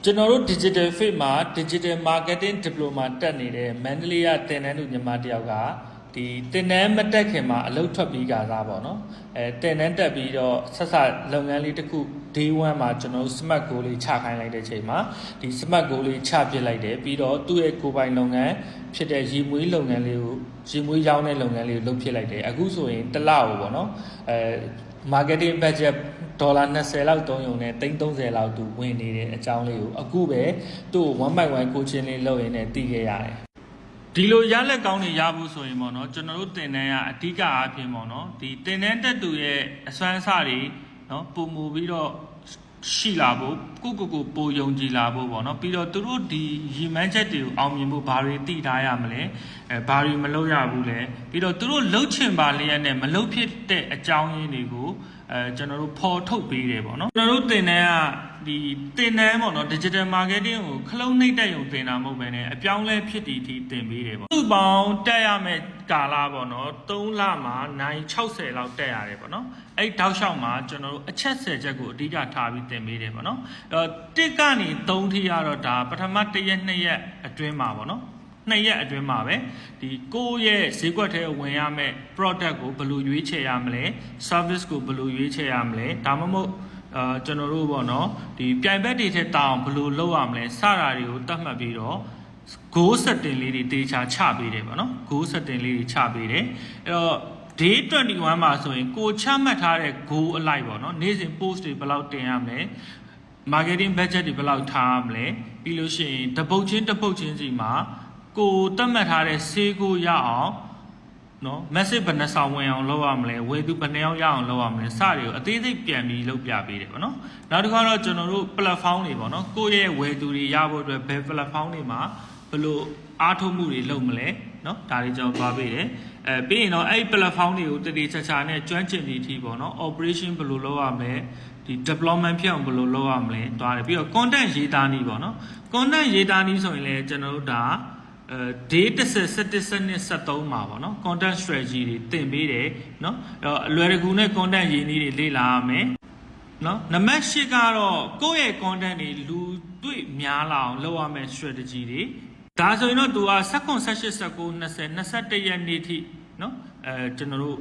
ကျွန်တော်တို့ digital field မှာ digital marketing diploma တက်နေတဲ့ Mandalay ကသင်တန်းသူညီမတယောက်ကဒီသင်တန်းမတက်ခင်မှာအလုပ်ထွက်ပြီးကြတာပေါ့နော်သင်တန်းတက်ပြီးတော့ဆက်ဆက်လုပ်ငန်းလေးတစ်ခု day 1မှာကျွန်တော်တို့ smart goal လေးချခိုင်းလိုက်တဲ့ချိန်မှာဒီ smart goal လေးချပစ်လိုက်တယ်ပြီးတော့သူ့ရဲ့ကိုယ်ပိုင်လုပ်ငန်းဖြစ်တဲ့ရေမွေးလုပ်ငန်းလေးကိုရေမွေးရောင်းတဲ့လုပ်ငန်းလေးကိုလုပ်ဖြစ်လိုက်တယ်အခုဆိုရင်တစ်လကိုပေါ့နော် marketing budget ဒေါ်လာ20လောက်သုံးရုံနဲ့30လောက်သူဝင်နေတဲ့အကြောင်းလေးကိုအခုပဲသူ့1 by 1 coaching လေးလုပ်ရင်းနဲ့တည်ခဲ့ရတယ်ဒီလိုရလက်ကောင်းတွေရဖို့ဆိုရင်ပေါ့နော်ကျွန်တော်တို့သင်တန်းကအဓိကအားဖြင့်ပေါ့နော်ဒီသင်တန်းတက်သူရဲ့အစွမ်းအစတွေနော်ပုံမူပြီးတော့ရှိလာဖို့ကိုပိုယုံကြည်လာဖို့ပေါ့နော်ပြီးတော့သူတို့ဒီရည်မှန်းချက်တွေကိုအောင်မြင်ဖို့ဘာတွေတည်ထားရမလဲဘာတွေမလုပ်ရဘူးလဲပြီးတော့သူတို့လှုပ်ချင်ပါလျက်နဲ့မလှုပ်ဖြစ်တဲ့အကြောင်းရင်းတွေကိုကျွန်တော်တို့ဖော်ထုတ်ပေးတယ်ပေါ့နော်ကျွန်တော်တို့သင်တန်းကဒီသင်တန်းပေါ့နော် digital marketing ကိုခလုံးနှိပ်တက်ရုံသင်တာမဟုတ်ဘဲနဲ့အပြောင်းလဲဖြစ်တည်သင်ပေးတယ်ပေါ့သူ့ပေါင်းတက်ရမယ့်ကာလပေါ့နော်3လမှာနိုင်60လောက်တက်ရတယ်ပေါ့နော်အဲ့တောက်လျှောက်မှာကျွန်တော်တို့အချက်10ချက်ကိုအဓိကထားပြီးသင်ပေးတယ်ပေါ့နော်တစ်ကနေ3ထိရတော့ဒါပထမ1ရက်2ရက်အတွင်းမှာပေါ့နော်2ရက်အတွင်းမှာပဲဒီကိုယ့်ရဲ့ဈေးကွက်ထဲဝင်ရမယ့် product ကိုဘယ်လိုရွေးချယ်ရမလဲ service ကိုဘယ်လိုရွေးချယ်ရမလဲဒါမှမဟုတ်ကျွန်တော်တို့ပေါ့နော်ဒီပြိုင်ဘက်တွေထက်တောင်းဘယ်လိုလုပ်ရမလဲစတာတွေကိုတတ်မှတ်ပြီးတော့ goal setting လေးတွေတေချာချပေးတယ်ပေါ့နော် goal setting လေးတွေချပေးတယ်အဲ့တော့ day 21မှာဆိုရင်ကိုချမှတ်ထားတဲ့ goal အလိုက်ပေါ့နော်နေ့စဉ် post တွေဘယ်လောက်တင်ရမလဲ marketing budget တွေဘယ်လောက်ထားရမလဲပြီးလို့ရှိရင်တပုတ်ချင်းစီမှာကိုတတ်မှတ်ထားတဲ့ဆေးကိုရအောင်နော် message ဘယ်နှဆောင်ဝင်အောင်လုပ်ရမလဲဝယ်သူဘယ်နှယောက်ရအောင်လုပ်ရမလဲစတွေကိုအသေးစိတ်ပြန်ပြီးလုပ်ပြပေးတယ်ပေါ့နော်နောက်တစ်ခါတော့ကျွန်တော်တို့ platform တွေပေါ့နော်ကိုယ့်ရဲ့ဝယ်သူတွေရဖို့အတွက်ဘယ် platform တွေမှာဘယ်လိုအားထုတ်မှုတွေလုပ်မလဲနော်ဒါတွေကျွန်တော်သွားပေးတယ်ပြီးရင်တော့အဲ့ platform တွေကိုတတိချာချာနဲ့ကျွမ်းကျင်သည့်အထိပေါ့နော် operation ဘယ်လိုလုပ်ရမလဲဒီ deployment ဖြစ်အောင်ဘယ်လိုလုပ်ရမလဲသွားတယ်ပြီးတော့ content ရေးသားနည်းပေါ့နော် content ရေးသားနည်းဆိုရင်လည်းကျွန်တော်တို့ဒါday 17 မှာပေါ့နော် content strategy တွေသင်ပေးတယ်နော်အလွယ်တကူနဲ့ content ရေးနည်းတွေလေ့လာရမယ်နော်နံပါတ်8ကတော့ကိုယ့်ရဲ့ content တွေလူတွေ့များလာအောင်လုပ်ရမယ့် strategy တွေဒါဆိုရင်တော့သူက19 18 19 20 21ရက်နေ့ထိနော်ကျွန်တော်တို့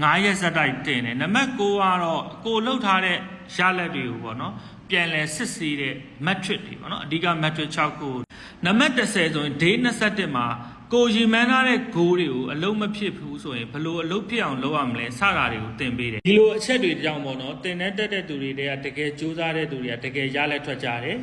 9ရက်ဇက်တိုက်တင်တယ်နံပါတ်9ကတော့ကိုလှုပ်ထားတဲ့ရလက်တွေကိုပေါ့နော်ပြန်လဲစစ်ဆေးတဲ့ metric တွေပေါ့နော်အဓိက metric 6ခုနံပါတ်10ဆိုရင် day 21မှာကိုရည်မှန်းထားတဲ့ goal တွေကိုအလုံးမဖြစ်ဘူးဆိုရင်ဘယ်လိုအလုပ်ဖြစ်အောင်လုပ်ရမလဲစတာတွေကိုသင်ပေးတယ်ဒီလိုအချက်တွေကြောင့်ပေါ့နော်သင်တဲ့တက်တဲ့သူတွေကတကယ်စူးစမ်းတဲ့သူတွေကတကယ်ရလက်ထွက်ကြတယ်